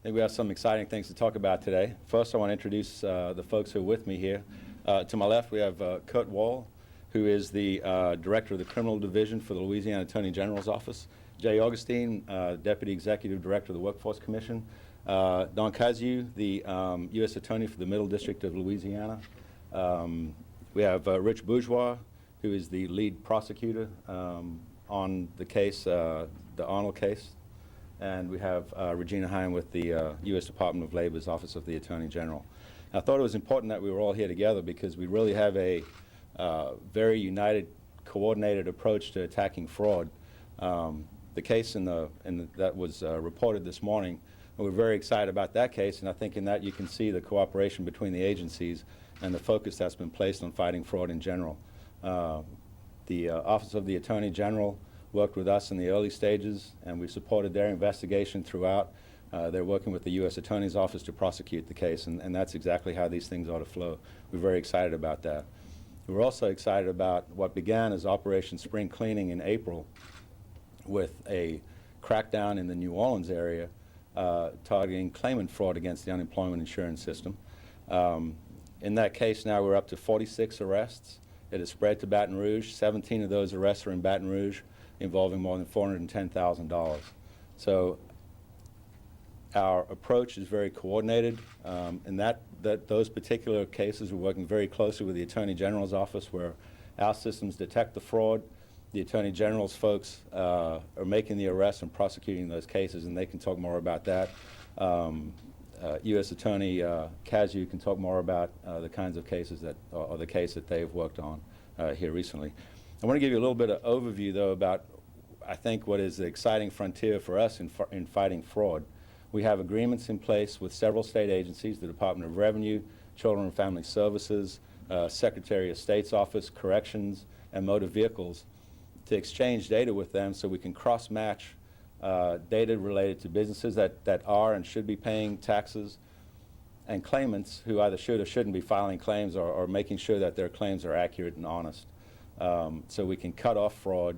think we have some exciting things to talk about today. First, I want to introduce the folks who are with me here. To my left, we have Kurt Wall, who is the Director of the Criminal Division for the Louisiana Attorney General's Office. Jay Augustine, Deputy Executive Director of the Workforce Commission. Don Caziu, the U.S. Attorney for the Middle District of Louisiana. We have Rich Bourgeois, who is the lead prosecutor on the case, the Arnold case. And we have Regina Hine with the U.S. Department of Labor's Office of the Attorney General. I thought it was important that we were all here together because we really have a very united, coordinated approach to attacking fraud. The case that was reported this morning, and we're very excited about that case, and I think in that you can see the cooperation between the agencies and the focus that's been placed on fighting fraud in general. The Office of the Attorney General worked with us in the early stages, and we supported their investigation throughout. They're working with the U.S. Attorney's Office to prosecute the case, and that's exactly how these things ought to flow. We're very excited about that. We're also excited about what began as Operation Spring Cleaning in April with a crackdown in the New Orleans area targeting claimant fraud against the unemployment insurance system. In that case now we're up to 46 arrests. It has spread to Baton Rouge. 17 of those arrests are in Baton Rouge, involving more than $410,000. So our approach is very coordinated. In those particular cases, we're working very closely with the Attorney General's office, where our systems detect the fraud. The Attorney General's folks are making the arrests and prosecuting those cases, and they can talk more about that. U.S. Attorney Caziu can talk more about the kinds of cases that, or the case that they've worked on here recently. I want to give you a little bit of overview, though, about, I think, what is the exciting frontier for us in fighting fraud. We have agreements in place with several state agencies, the Department of Revenue, Children and Family Services, Secretary of State's Office, Corrections, and Motor Vehicles, to exchange data with them so we can cross-match data related to businesses that are and should be paying taxes, and claimants who either should or shouldn't be filing claims, or making sure that their claims are accurate and honest. So we can cut off fraud.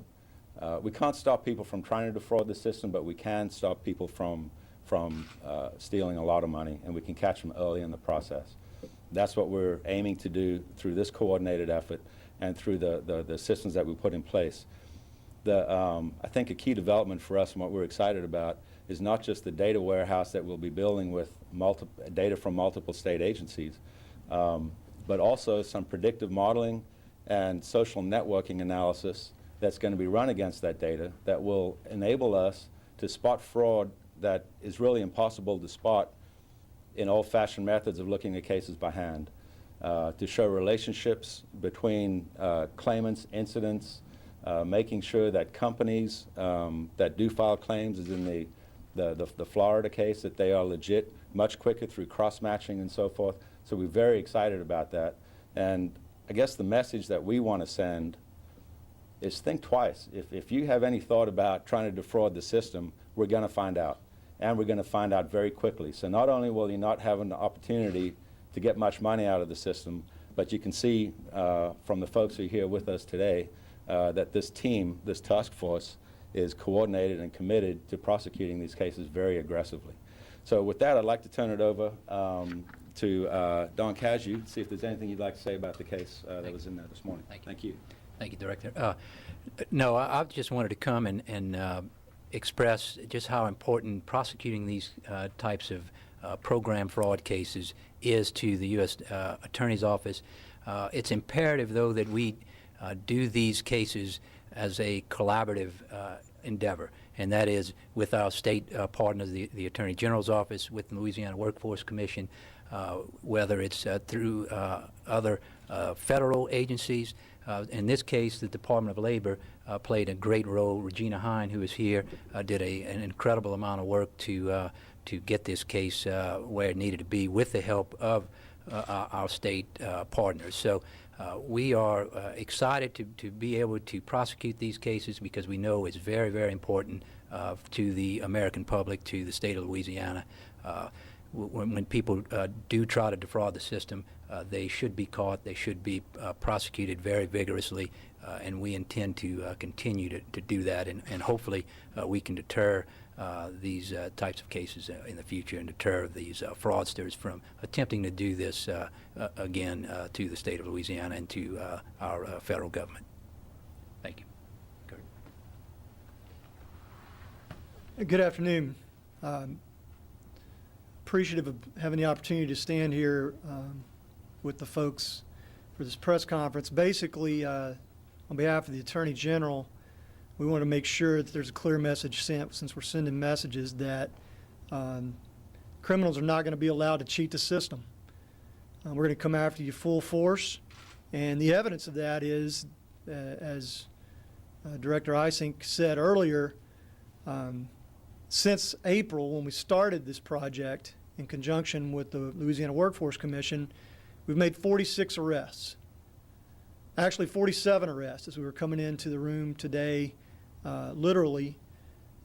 We can't stop people from trying to defraud the system, but we can stop people from stealing a lot of money, and we can catch them early in the process. That's what we're aiming to do through this coordinated effort and through the systems that we put in place. I think a key development for us and what we're excited about is not just the data warehouse that we'll be building with data from multiple state agencies, but also some predictive modeling and social networking analysis that's going to be run against that data that will enable us to spot fraud that is really impossible to spot in old-fashioned methods of looking at cases by hand, to show relationships between claimants, incidents, making sure that companies that do file claims, as in the Florida case, that they are legit much quicker through cross-matching and so forth. So we're very excited about that. And I guess the message that we want to send is think twice. If you have any thought about trying to defraud the system, we're going to find out. And we're going to find out very quickly. So not only will you not have an opportunity to get much money out of the system, but you can see from the folks who are here with us today that this team, this task force, is coordinated and committed to prosecuting these cases very aggressively. So with that, I'd like to turn it over to Don Caziu, see if there's anything you'd like to say about the case that was in there this morning. Thank you. Thank you, Director. No, I just wanted to come and express just how important prosecuting these types of program fraud cases is to the U.S. Attorney's Office. It's imperative, though, that we do these cases as a collaborative endeavor, and that is with our state partners, the Attorney General's Office, with the Louisiana Workforce Commission, whether it's through other federal agencies. In this case, the Department of Labor played a great role. Regina Hine, who is here, did an incredible amount of work to get this case where it needed to be, with the help of our state partners. So we are excited to be able to prosecute these cases, because we know it's very, very important to the American public, to the state of Louisiana. when people do try to defraud the system, they should be caught, they should be prosecuted very vigorously, and we intend to continue to do that, and hopefully we can deter these types of cases in the future and deter these fraudsters from attempting to do this again to the state of Louisiana and to our federal government. Thank you. Kurt. Good afternoon. Appreciative of having the opportunity to stand here with the folks for this press conference. Basically, on behalf of the Attorney General, we want to make sure that there's a clear message sent, since we're sending messages that criminals are not going to be allowed to cheat the system. We're going to come after you full force, and the evidence of that is, as Director Isink said earlier, since April, when we started this project in conjunction with the Louisiana Workforce Commission, we've made 46 arrests. Actually 47 arrests. As we were coming into the room today, literally,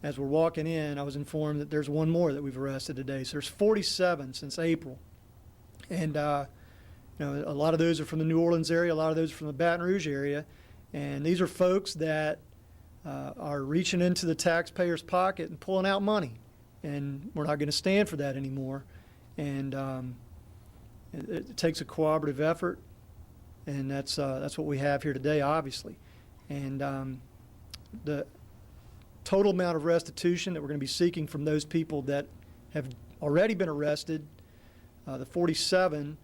as we're walking in, I was informed that there's one more that we've arrested today. So there's 47 since April. And you know, a lot of those are from the New Orleans area, a lot of those are from the Baton Rouge area. And these are folks that are reaching into the taxpayer's pocket and pulling out money. And we're not going to stand for that anymore. And it takes a cooperative effort, and that's what we have here today, obviously. And the total amount of restitution that we're going to be seeking from those people that have already been arrested, the 47,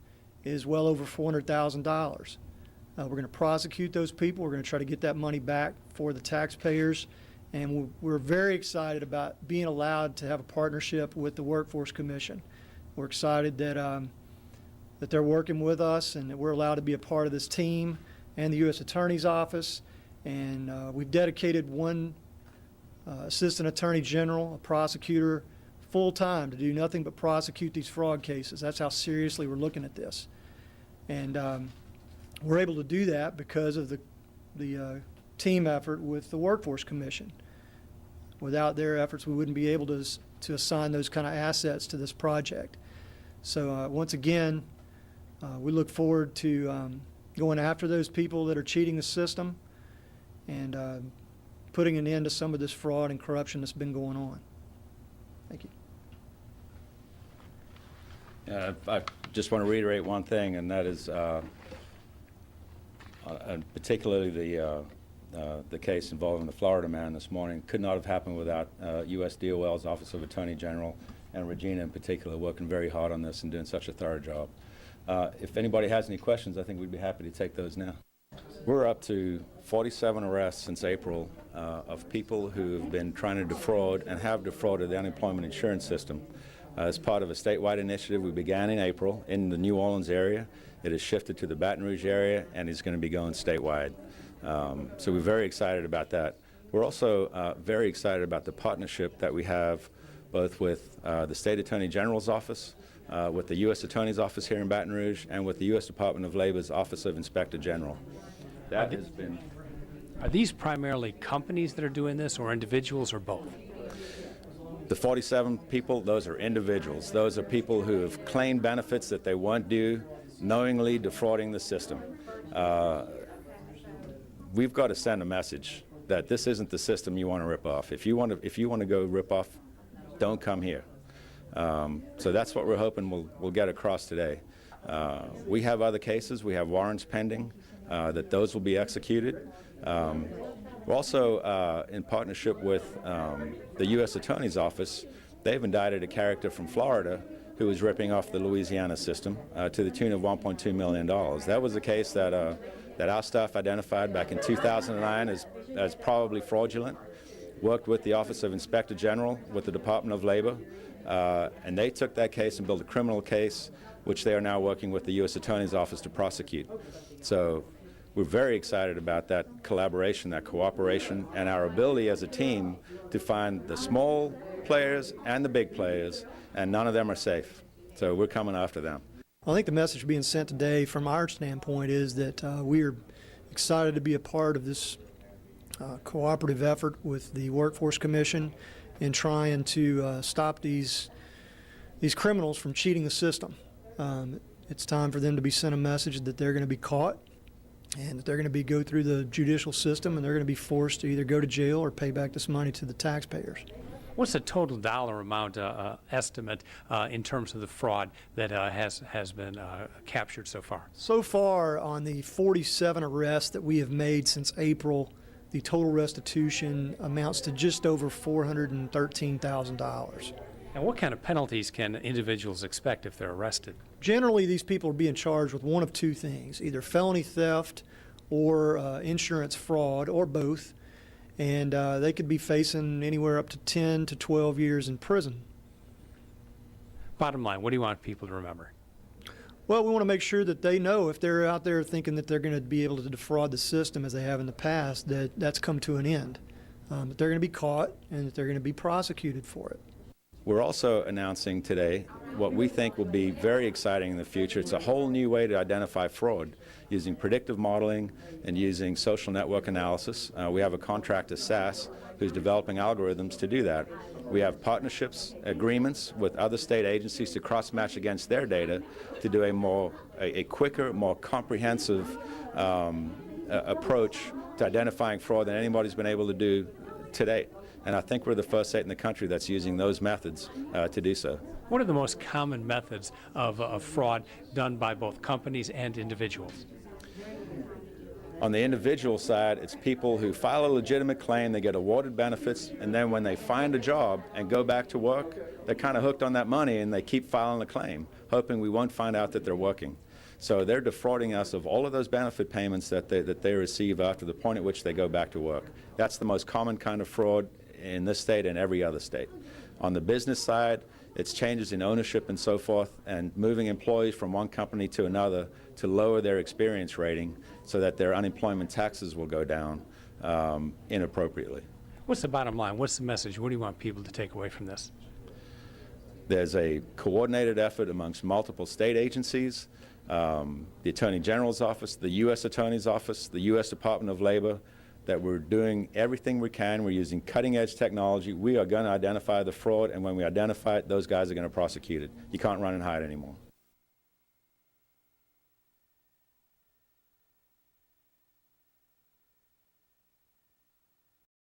is well over $400,000. We're going to prosecute those people. We're going to try to get that money back for the taxpayers. And we're very excited about being allowed to have a partnership with the Workforce Commission. We're excited that, that they're working with us and that we're allowed to be a part of this team and the U.S. Attorney's Office. And we've dedicated one Assistant Attorney General, a prosecutor, full-time to do nothing but prosecute these fraud cases. That's how seriously we're looking at this. And we're able to do that because of the team effort with the Workforce Commission. Without their efforts, we wouldn't be able to assign those kind of assets to this project. So once again, we look forward to going after those people that are cheating the system and putting an end to some of this fraud and corruption that's been going on. Thank you. I just want to reiterate one thing, and that is particularly the case involving the Florida man this morning could not have happened without U.S. DOL's Office of Attorney General and Regina in particular working very hard on this and doing such a thorough job. If anybody has any questions, I think we'd be happy to take those now. We're up to 47 arrests since April of people who have been trying to defraud and have defrauded the unemployment insurance system. As part of a statewide initiative we began in April in the New Orleans area. It has shifted to the Baton Rouge area and is going to be going statewide. So we're very excited about that. We're also very excited about the partnership that we have both with the State Attorney General's office, with the U.S. Attorney's Office here in Baton Rouge, and with the U.S. Department of Labor's Office of Inspector General. That has been... Are these primarily companies that are doing this, or individuals, or both? The 47 people, those are individuals. Those are people who have claimed benefits that they weren't due, knowingly defrauding the system. We've got to send a message that this isn't the system you want to rip off. If you want to go rip off, don't come here. So that's what we're hoping we'll get across today. We have other cases. We have warrants pending that those will be executed. We're also in partnership with the U.S. Attorney's Office. They've indicted a character from Florida who was ripping off the Louisiana system to the tune of $1.2 million. That was a case that our staff identified back in 2009 as probably fraudulent. Worked with the Office of Inspector General with the Department of Labor, and they took that case and built a criminal case, which they are now working with the U.S. Attorney's Office to prosecute. So we're very excited about that collaboration, that cooperation, and our ability as a team to find the small players and the big players, and none of them are safe. So we're coming after them. I think the message being sent today from our standpoint is that we are excited to be a part of this cooperative effort with the Workforce Commission in trying to stop these these criminals from cheating the system. It's time for them to be sent a message that they're going to be caught and that they're going to go through the judicial system, and they're going to be forced to either go to jail or pay back this money to the taxpayers. What's the total dollar amount estimate in terms of the fraud that has been captured so far? So far, on the 47 arrests that we have made since April, the total restitution amounts to just over $413,000. And what kind of penalties can individuals expect if they're arrested? Generally, these people are being charged with one of two things, either felony theft or insurance fraud, or both, and they could be facing anywhere up to 10 to 12 years in prison. Bottom line, what do you want people to remember? Well, we want to make sure that they know, if they're out there thinking that they're going to be able to defraud the system as they have in the past, that that's come to an end, that they're going to be caught and that they're going to be prosecuted for it. We're also announcing today what we think will be very exciting in the future. It's a whole new way to identify fraud using predictive modeling and using social network analysis. We have a contractor, SAS, who's developing algorithms to do that. We have partnerships, agreements with other state agencies to cross-match against their data to do a quicker, more comprehensive approach to identifying fraud than anybody's been able to do to date. And I think we're the first state in the country that's using those methods to do so. What are the most common methods of fraud done by both companies and individuals? On the individual side, it's people who file a legitimate claim, they get awarded benefits, and then when they find a job and go back to work, they're kind of hooked on that money and they keep filing a claim, hoping we won't find out that they're working. So they're defrauding us of all of those benefit payments that they receive after the point at which they go back to work. That's the most common kind of fraud in this state and every other state. On the business side, it's changes in ownership and so forth, and moving employees from one company to another to lower their experience rating so that their unemployment taxes will go down inappropriately. What's the bottom line? What's the message? What do you want people to take away from this? There's a coordinated effort amongst multiple state agencies, the Attorney General's office, the U.S. Attorney's office, the U.S. Department of Labor, that we're doing everything we can. We're using cutting-edge technology. We are going to identify the fraud, and when we identify it, those guys are going to prosecute it. You can't run and hide anymore.